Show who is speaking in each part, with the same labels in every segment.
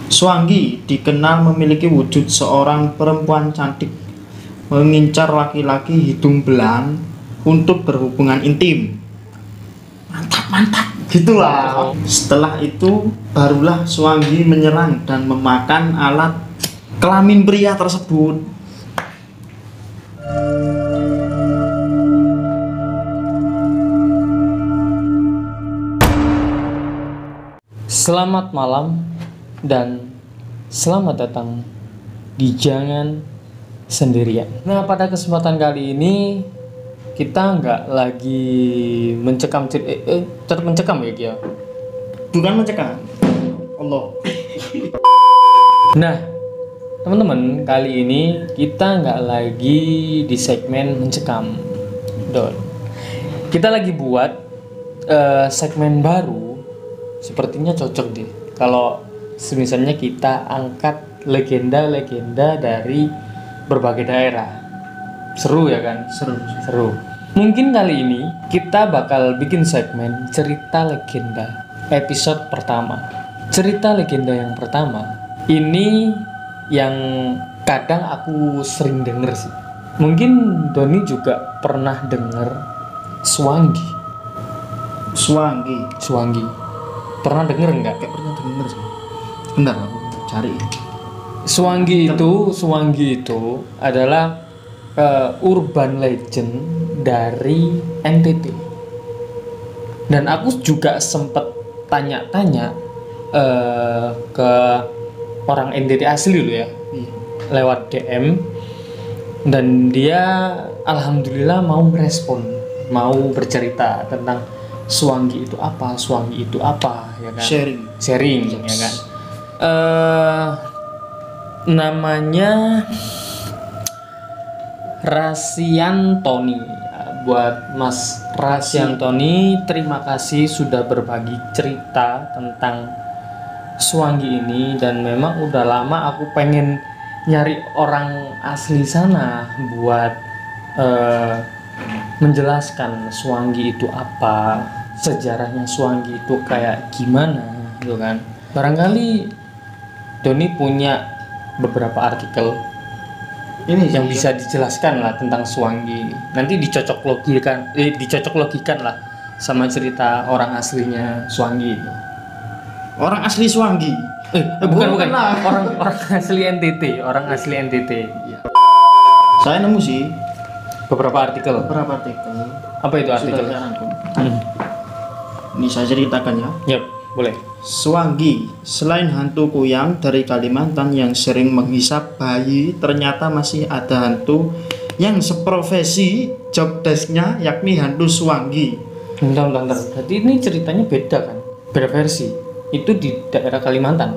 Speaker 1: Swangi dikenal memiliki wujud seorang perempuan cantik mengincar laki-laki hidung belang untuk berhubungan intim. Mantap gitulah. Setelah itu barulah Swangi menyerang dan memakan alat kelamin pria tersebut.
Speaker 2: Selamat malam dan selamat datang di Jangan Sendirian. Nah, pada kesempatan kali ini kita nggak lagi mencekam tetap mencekam ya Kia?
Speaker 1: Bukan mencekam. Allah.
Speaker 2: Nah, teman-teman, kali ini kita nggak lagi di segmen mencekam. Kita lagi buat segmen baru. Sepertinya cocok deh kalau misalnya kita angkat legenda-legenda dari berbagai daerah. Seru ya kan? Seru. Mungkin kali ini kita bakal bikin segmen cerita legenda episode pertama. Cerita legenda yang pertama ini yang kadang aku sering denger sih. Mungkin Doni juga pernah denger Swangi. Pernah denger nggak?
Speaker 1: Kayak pernah denger sih. Bentar aku cari.
Speaker 2: Swangi itu adalah urban legend dari NTT. Dan aku juga sempet tanya-tanya ke orang NTT asli loh ya, lewat DM, dan dia alhamdulillah mau merespon, mau bercerita tentang Swangi itu apa ya kan? Sharing ya kan. Namanya Rasiantoni. Buat Mas Rasiantoni, terima kasih sudah berbagi cerita tentang Swangi ini, dan memang udah lama aku pengen nyari orang asli sana buat menjelaskan Swangi itu apa, sejarahnya Swangi itu kayak gimana gitu kan. Barangkali Doni punya beberapa artikel ini yang bisa dijelaskan lah tentang Swangi. Nanti dicocok logikan lah sama cerita orang aslinya Swangi itu.
Speaker 1: Orang asli Swangi?
Speaker 2: Bukan. Orang asli NTT, Iya.
Speaker 1: Saya nemu sih
Speaker 2: beberapa artikel. Apa itu artikel?
Speaker 1: Ini saya ceritakan ya.
Speaker 2: Yap, boleh.
Speaker 1: Swangi, selain hantu kuyang dari Kalimantan yang sering menghisap bayi, ternyata masih ada hantu yang seprofesi job desk-nya, yakni hantu Swangi.
Speaker 2: Bentar. Berarti ini ceritanya beda kan? Beda versi. Itu di daerah Kalimantan.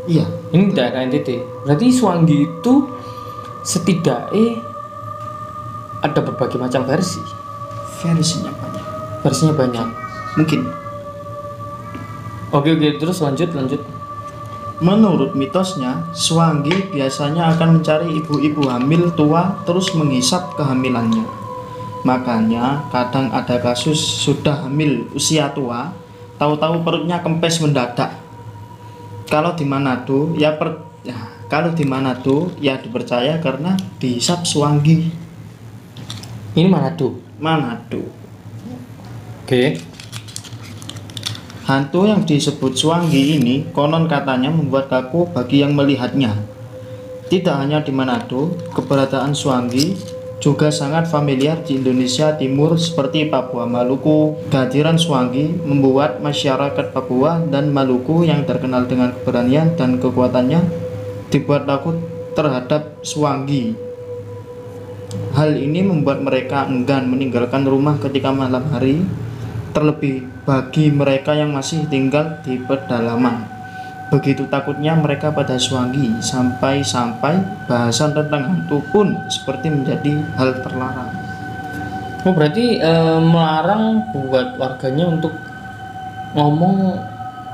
Speaker 1: Iya.
Speaker 2: Ini daerah NTT. Berarti Swangi itu setidaknya ada berbagai macam versi. Versinya banyak.
Speaker 1: Mungkin.
Speaker 2: Oke, terus lanjut.
Speaker 1: Menurut mitosnya, Swangi biasanya akan mencari ibu-ibu hamil tua terus menghisap kehamilannya. Makanya kadang ada kasus sudah hamil usia tua, tahu-tahu perutnya kempes mendadak. Kalau di Manado ya dipercaya karena dihisap Swangi.
Speaker 2: Ini Manado. Oke.
Speaker 1: Hantu yang disebut Swangi ini konon katanya membuat kaku bagi yang melihatnya. Tidak hanya di Manado, keberadaan Swangi juga sangat familiar di Indonesia Timur seperti Papua Maluku. Kehadiran Swangi membuat masyarakat Papua dan Maluku yang terkenal dengan keberanian dan kekuatannya dibuat takut terhadap Swangi. Hal ini membuat mereka enggan meninggalkan rumah ketika malam hari, terlebih bagi mereka yang masih tinggal di pedalaman. Begitu takutnya mereka pada Swangi, sampai-sampai bahasan tentang hantu pun seperti menjadi hal terlarang.
Speaker 2: Oh, berarti melarang buat warganya untuk ngomong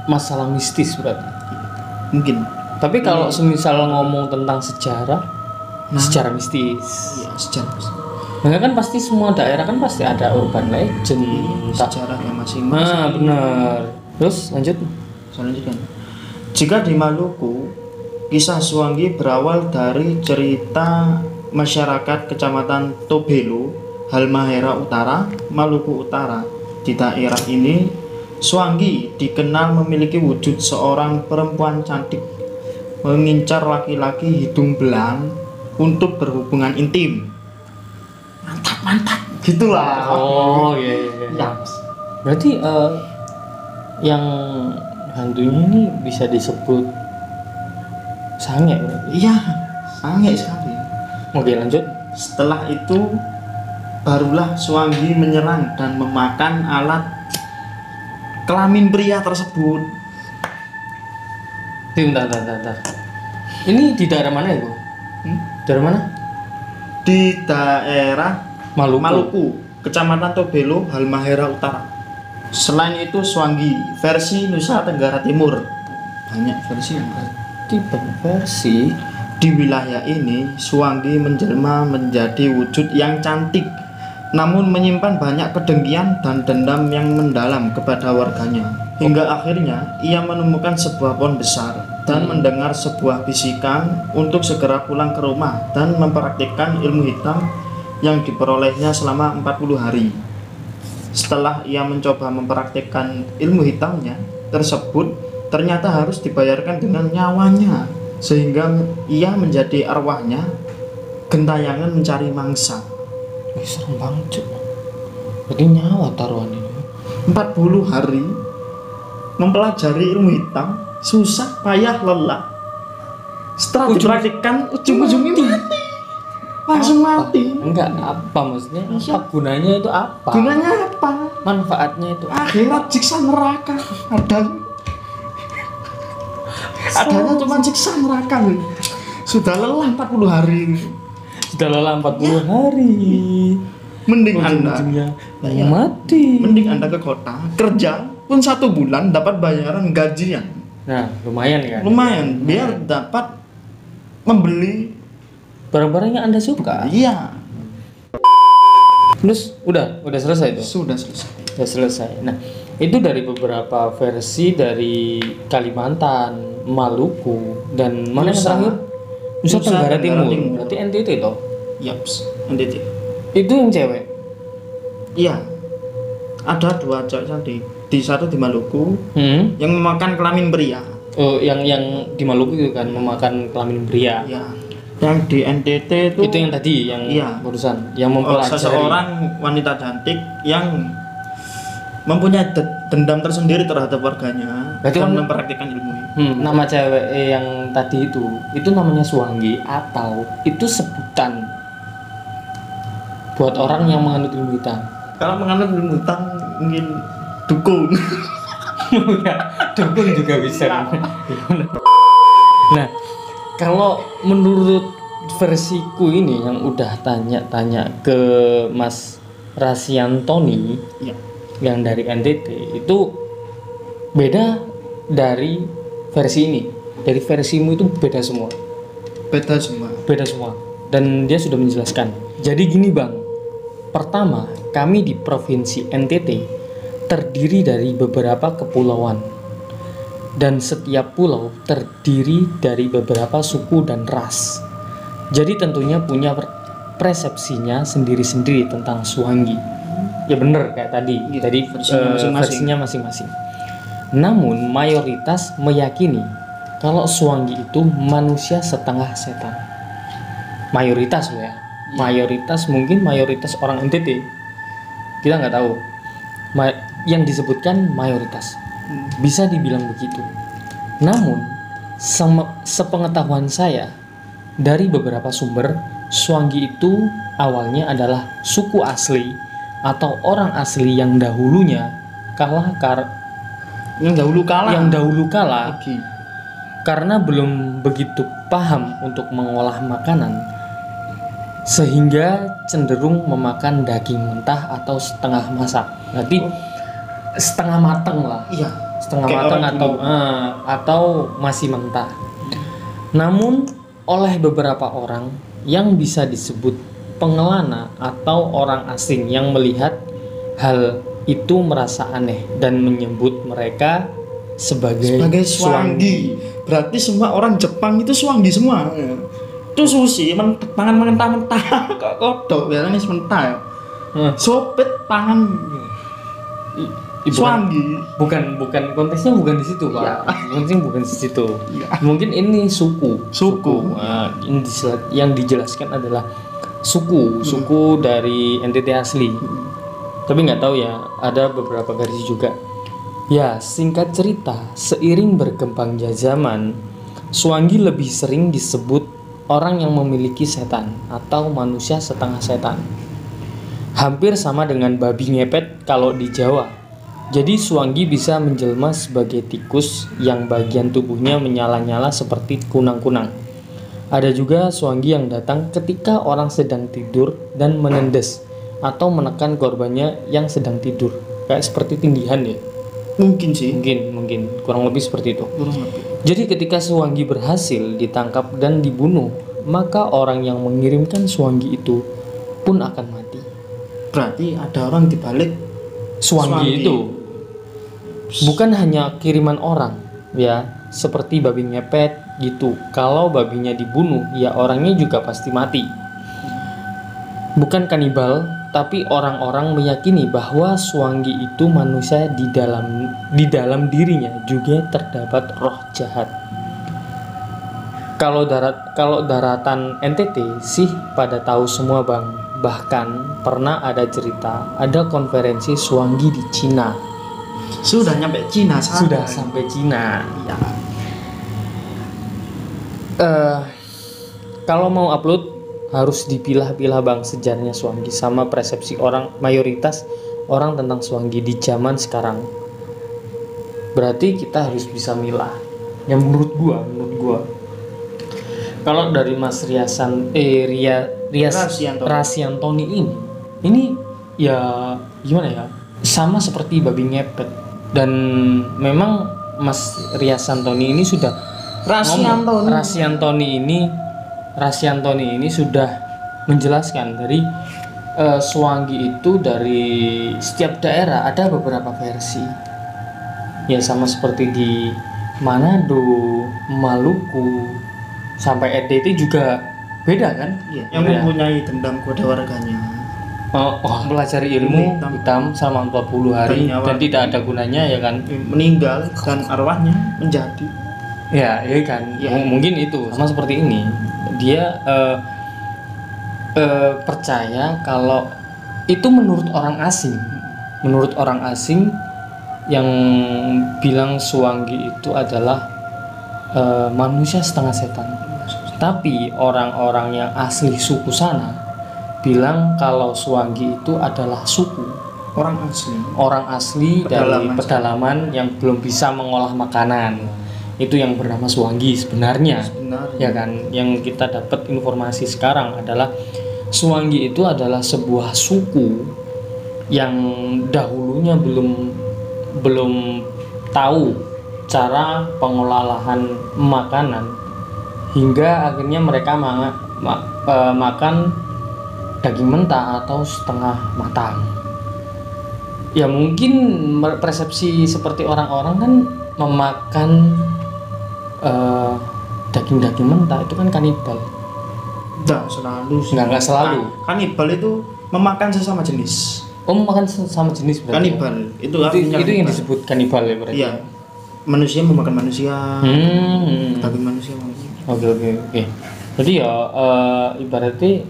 Speaker 2: masalah mistis berarti.
Speaker 1: Mungkin.
Speaker 2: Tapi kalau semisal ngomong tentang sejarah mistis.
Speaker 1: Iya, sejarah mistis.
Speaker 2: Nah, kan pasti semua daerah kan pasti ada urban legend,
Speaker 1: sejarahnya masing-masing.
Speaker 2: Nah, benar. Terus lanjut.
Speaker 1: Selanjutnya, Jika di Maluku, kisah Suwangi berawal dari cerita masyarakat Kecamatan Tobelo, Halmahera Utara, Maluku Utara. Di daerah ini, Suwangi dikenal memiliki wujud seorang perempuan cantik mengincar laki-laki hidung belang untuk berhubungan intim. Mantap, gitulah.
Speaker 2: Oh iya.
Speaker 1: Ya.
Speaker 2: Berarti yang hantunya ini bisa disebut sange berarti.
Speaker 1: Iya, sangat sekali.
Speaker 2: Oke, lanjut.
Speaker 1: Setelah itu barulah Suwangi menyerang dan memakan alat kelamin pria tersebut.
Speaker 2: Bentar. Ini di daerah mana ya, Bu? Daerah mana?
Speaker 1: Di daerah
Speaker 2: Maluku.
Speaker 1: Kecamatan Tobelo, Halmahera Utara. Selain itu Suwangi versi Nusa Tenggara Timur. Banyak versi yang
Speaker 2: Banyak versi.
Speaker 1: di wilayah ini. Suwangi menjelma menjadi wujud yang cantik, namun menyimpan banyak kedengkian dan dendam yang mendalam kepada warganya. Hingga akhirnya ia menemukan sebuah pohon besar dan mendengar sebuah bisikan untuk segera pulang ke rumah dan mempraktikkan ilmu hitam yang diperolehnya selama 40 hari. Setelah ia mencoba mempraktikkan ilmu hitamnya tersebut, ternyata harus dibayarkan dengan nyawanya, sehingga ia menjadi arwahnya gentayangan mencari mangsa.
Speaker 2: Serem banget, Cuk. Berarti nyawa taruhan ini.
Speaker 1: 40 hari mempelajari ilmu hitam, susah payah lelah. Setelah dipraktikkan, ujung-ujungnya mati. Langsung mati.
Speaker 2: Enggak, apa maksudnya? Apa gunanya itu apa?
Speaker 1: Gunanya apa?
Speaker 2: Manfaatnya itu
Speaker 1: Akhirat siksa neraka. Adanya cuma siksa neraka. Sudah lelah 40 hari.
Speaker 2: sudah lelah 40 hari.
Speaker 1: Mending Anda
Speaker 2: Ujung-ujungnya mati.
Speaker 1: Mending Anda ke kota, kerja pun 1 bulan dapat bayaran gajian.
Speaker 2: Nah, lumayan kan?
Speaker 1: Lumayan, biar dapat membeli
Speaker 2: Barang-barang yang Anda suka.
Speaker 1: iya.
Speaker 2: Terus udah selesai itu.
Speaker 1: Sudah selesai.
Speaker 2: Sudah selesai. Nah, itu dari beberapa versi dari Kalimantan, Maluku, dan mana yang
Speaker 1: Nusa.
Speaker 2: terakhir? Nusa
Speaker 1: Nusa
Speaker 2: Tenggara
Speaker 1: Tenggara
Speaker 2: Timur.
Speaker 1: Timur.
Speaker 2: Berarti NTT itu.
Speaker 1: Yaps, NTT.
Speaker 2: Itu yang cewek.
Speaker 1: Iya. Ada 2 cewek cantik. Di satu di Maluku yang memakan kelamin pria.
Speaker 2: Oh, yang di Maluku itu kan memakan kelamin pria.
Speaker 1: Ya. Yang di NTT itu
Speaker 2: Itu yang tadi yang
Speaker 1: Iya.
Speaker 2: barusan yang mempelajari.
Speaker 1: seseorang wanita cantik yang mempunyai dendam tersendiri terhadap warganya
Speaker 2: Berarti
Speaker 1: dan
Speaker 2: kan-
Speaker 1: mempraktikkan ilmu.
Speaker 2: Nama cewek yang tadi itu namanya Suwangi atau itu sebutan buat orang yang menganut ilmu hitam.
Speaker 1: Kalau menganut ilmu hitam mungkin dukun.
Speaker 2: Dukun juga bisa. Nah, kalau menurut versiku ini yang udah tanya-tanya ke Mas Rasiantoni
Speaker 1: Ya.
Speaker 2: yang dari NTT itu beda dari versi ini. Dari versimu itu beda semua.
Speaker 1: Beda semua.
Speaker 2: Beda semua. Dan dia sudah menjelaskan. Jadi gini Bang. Pertama, kami di Provinsi NTT terdiri dari beberapa kepulauan. Dan setiap pulau terdiri dari beberapa suku dan ras. Jadi tentunya punya persepsinya sendiri-sendiri tentang Suwangi. Ya bener kayak tadi.
Speaker 1: Iya,
Speaker 2: Tadi
Speaker 1: versinya masing-masing.
Speaker 2: versinya masing-masing. Namun mayoritas meyakini kalau Suwangi itu manusia setengah setan. Mayoritas loh ya. Mayoritas mungkin mayoritas orang NTT. Kita nggak tahu. Yang disebutkan mayoritas. Bisa dibilang begitu. Namun sepengetahuan saya dari beberapa sumber, Suwangi itu awalnya adalah suku asli atau orang asli yang dahulunya
Speaker 1: Yang dahulu kala lagi.
Speaker 2: karena belum begitu paham untuk mengolah makanan sehingga cenderung memakan daging mentah atau setengah masak. Berarti setengah matang lah.
Speaker 1: Iya.
Speaker 2: Setengah
Speaker 1: Kayak
Speaker 2: matang
Speaker 1: orang
Speaker 2: atau masih mentah. Namun oleh beberapa orang yang bisa disebut pengelana atau orang asing yang melihat hal itu merasa aneh dan menyebut mereka
Speaker 1: sebagai Swangi. Berarti semua orang Jepang itu Swangi semua. Itu sushi, pangan mentah-mentah kok kodok biasanya mentah ya. Sopit pangan Swangi.
Speaker 2: Bukan konteksnya bukan di situ, Pak.
Speaker 1: Ya.
Speaker 2: Konteksnya bukan di situ.
Speaker 1: Ya.
Speaker 2: Mungkin ini suku.
Speaker 1: Nah,
Speaker 2: Yang dijelaskan adalah suku dari entiti asli. Tapi nggak tahu ya, ada beberapa versi juga. Ya, singkat cerita, seiring berkembangnya zaman, Swangi lebih sering disebut orang yang memiliki setan atau manusia setengah setan. Hampir sama dengan babi ngepet kalau di Jawa. Jadi Swangi bisa menjelma sebagai tikus yang bagian tubuhnya menyala-nyala seperti kunang-kunang. Ada juga Swangi yang datang ketika orang sedang tidur dan menendes atau menekan korbannya yang sedang tidur. Kayak seperti tindihan ya.
Speaker 1: mungkin sih.
Speaker 2: Mungkin kurang lebih seperti itu.
Speaker 1: Kurang lebih.
Speaker 2: Jadi ketika Swangi berhasil ditangkap dan dibunuh, maka orang yang mengirimkan Swangi itu pun akan mati.
Speaker 1: Berarti ada orang di balik
Speaker 2: Swangi itu bukan hanya kiriman orang, ya, seperti babi ngepet gitu. Kalau babinya dibunuh, ya orangnya juga pasti mati. Bukan kanibal, tapi orang-orang meyakini bahwa Swangi itu manusia di dalam dirinya juga terdapat roh jahat. Kalau daratan NTT sih pada tahu semua, Bang. Bahkan pernah ada cerita ada konferensi Swangi di Cina.
Speaker 1: Sudah nyampe Cina sana.
Speaker 2: Sudah sampai Cina.
Speaker 1: Ya.
Speaker 2: Kalau mau upload harus dipilah-pilah, Bang, sejarahnya Swangi sama persepsi mayoritas orang tentang Swangi di zaman sekarang. Berarti kita harus bisa milah. Yang menurut gua kalau dari Mas Rasiantoni ini ya gimana ya? Sama seperti babi ngepet. Dan memang Mas Rasiantoni ini sudah Rasiantoni ini sudah menjelaskan dari Swangi itu dari setiap daerah ada beberapa versi. Ya sama seperti di Manado, Maluku, sampai NTT juga beda kan?
Speaker 1: Iya, yang mempunyai dendam kepada warganya.
Speaker 2: Pelajari ilmu hitam selama 40 hari dan tidak ada gunanya, ya kan?
Speaker 1: Meninggal dan arwahnya menjadi.
Speaker 2: Ya kan.
Speaker 1: Ya.
Speaker 2: Mungkin itu sama seperti ini. Dia percaya kalau itu menurut orang asing yang bilang Swangi itu adalah manusia setengah setan. Tapi orang-orang yang asli suku sana bilang kalau Swangi itu adalah suku orang asli dari pedalaman yang belum bisa mengolah makanan. Itu yang bernama Swangi sebenarnya. Ya kan, yang kita dapat informasi sekarang adalah Swangi itu adalah sebuah suku yang dahulunya belum tahu cara pengolahan makanan hingga akhirnya mereka makan daging mentah atau setengah matang. Ya mungkin persepsi seperti orang-orang kan memakan daging mentah itu kan kanibal. Nggak selalu.
Speaker 1: Kanibal itu memakan sesama jenis.
Speaker 2: Memakan sesama jenis berarti.
Speaker 1: Kanibal itu artinya
Speaker 2: itu yang disebut kanibal ya berarti.
Speaker 1: Iya. Manusia memakan manusia. Daging manusia.
Speaker 2: Oke. Jadi ya ibaratnya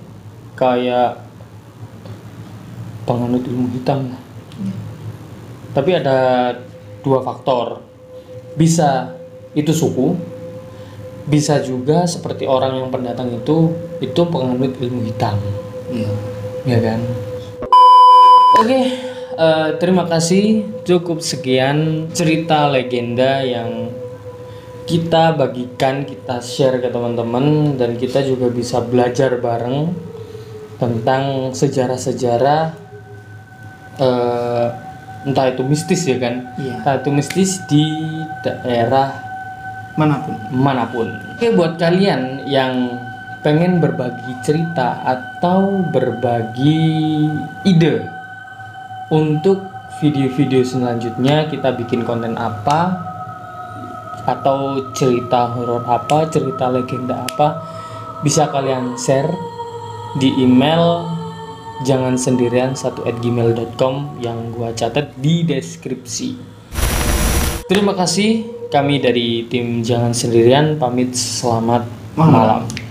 Speaker 2: kayak penganut ilmu hitam. Tapi ada dua faktor. Bisa itu suku, bisa juga seperti orang yang pendatang itu penganut ilmu hitam.
Speaker 1: Iya.
Speaker 2: Ya kan? Oke, terima kasih. Cukup sekian cerita legenda yang kita bagikan, kita share ke teman-teman, dan kita juga bisa belajar bareng tentang sejarah-sejarah entah itu mistis ya kan?
Speaker 1: Iya.
Speaker 2: Entah itu mistis di daerah manapun. Oke, buat kalian yang pengen berbagi cerita atau berbagi ide untuk video-video selanjutnya kita bikin konten apa, atau cerita horor apa, cerita legenda apa, bisa kalian share di email jangansendirian1@gmail.com yang gua catat di deskripsi. Terima kasih, kami dari tim Jangan Sendirian pamit, selamat malam.